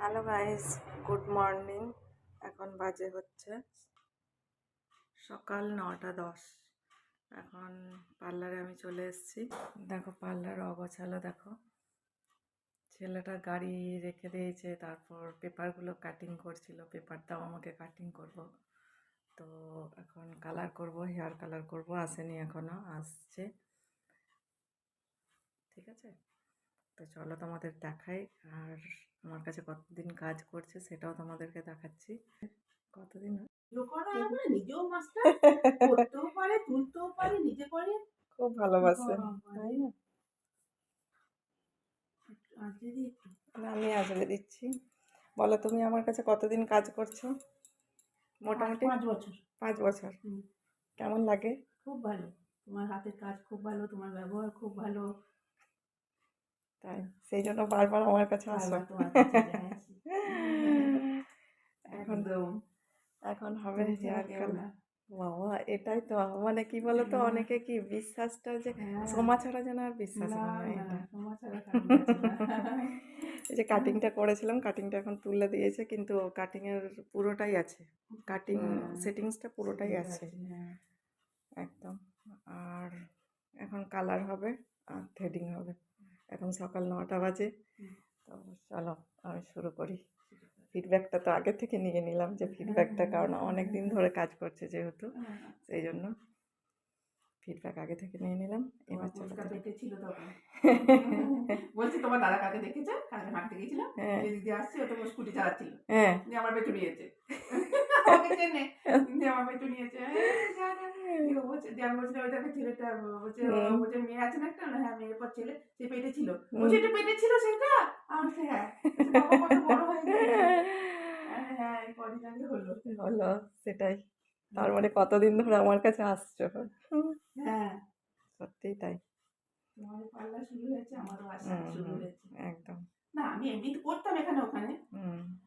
Hello guys, good morning. এখন বাজে হচ্ছে সকাল 9:10। এখন পার্লারে আমি চলে এসেছি। দেখো পার্লার অগোছালো, দেখো ছেলেটা গাড়ি রেখে দিয়েছে, তারপর পেপারগুলো কাটিং করছিল, পেপার দাও আমাকে কাটিং করব। তো এখন কালার করব, হেয়ার কালার করব, আসেনি এখনো, আসছে। ঠিক আছে, তো চলো তোমাদের দেখাই, আর আমার কাছে কতদিন কাজ করছে সেটাও তোমাদেরকে দেখাচ্ছি। কতদিন নিজেও মাস্টার করতেও পারে, তুলতেও পারে, নিজে করে, খুব ভালোবাসে, তাই না? আমি আসলে দিচ্ছি। বলো, তুমি আমার কাছে কতদিন কাজ করছো? মোটামুটি 5 বছর। 5 বছর। কেমন লাগে? খুব ভালো, তোমার হাতের কাজ খুব ভালো, তোমার ব্যবহার খুব ভালো, তাই সেই জন্য বারবার আমার কাছে আসো। তোমার কাছে আসি। এখন একদম এখন হবে হেয়ার কালার। বাবা, এটাই তো মানে কি বলতো, অনেকে কি বিশ্বাসটা যে সোমা ছাড়া যেন আর বিশ্বাস হয় না। এটা এই যে কাটিংটা করেছিলাম, কাটিংটা এখন তুলে দিয়েছে, কিন্তু কাটিংয়ের পুরোটাই আছে, কাটিং সেটিংসটা পুরোটাই আছে একদম। আর এখন কালার হবে আর থ্রেডিং হবে। এখন সকাল 9টা বাজে। তো চলো আমি শুরু করি। ফিডব্যাকটা তো আগে থেকে নিয়ে নিলাম, যে ফিডব্যাকটা, কারণ অনেক দিন ধরে কাজ করছে যেহেতু, সেই জন্য ফিডব্যাক আগে থেকে নিয়ে নিলাম। এবার চলো দেখেছিল তখন বলছি তোমার দাদা কাকে দেখেছে, কালকে হাঁটতে গেছিলাম, যে দিদি আসছে, ও তো স্কুটি চালাচ্ছিল, দিয়ে আমার পেটু নিয়েছে, আমাকে চেনে, দিয়ে আমার পেটু নিয়েছে, বলছে দিয়ে আমি বলছিলাম ওই দেখো ছেলেটা, বলছে বলছে মেয়ে আছে না একটা, হ্যাঁ মেয়ের পর ছেলে, সে পেটে ছিল, বলছে এটা পেটে ছিল সেটা, আমার হ্যাঁ, বাবা কত বড় হয়ে গেছে, হ্যাঁ এই কদিন আগে হলো হলো, সেটাই। তার মানে কতদিন ধরে আমার কাছে আসছো। হ্যাঁ, সত্যিই তাই। তোমার পাল্লা শুরু হয়েছে, আমারও আসা শুরু হয়েছে। একদম। না আমি এমনি করতাম এখানে ওখানে,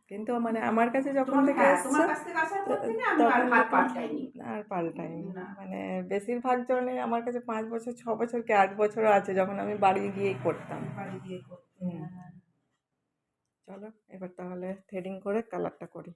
কিন্তু মানে আমার কাছে যখন থেকে এসছো, তোমার কাছ থেকে আসার পর থেকে আমি আর তখন হাত থেকে পাল্টাইনি। আর পাল্টাইনি। মানে বেশিরভাগ জনে আমার কাছে 5 বছর, 6 বছর কি 8 বছরও আছে, যখন আমি বাড়ি গিয়ে করতাম। চলো এবার তাহলে থ্রেডিং করে কালারটা করি।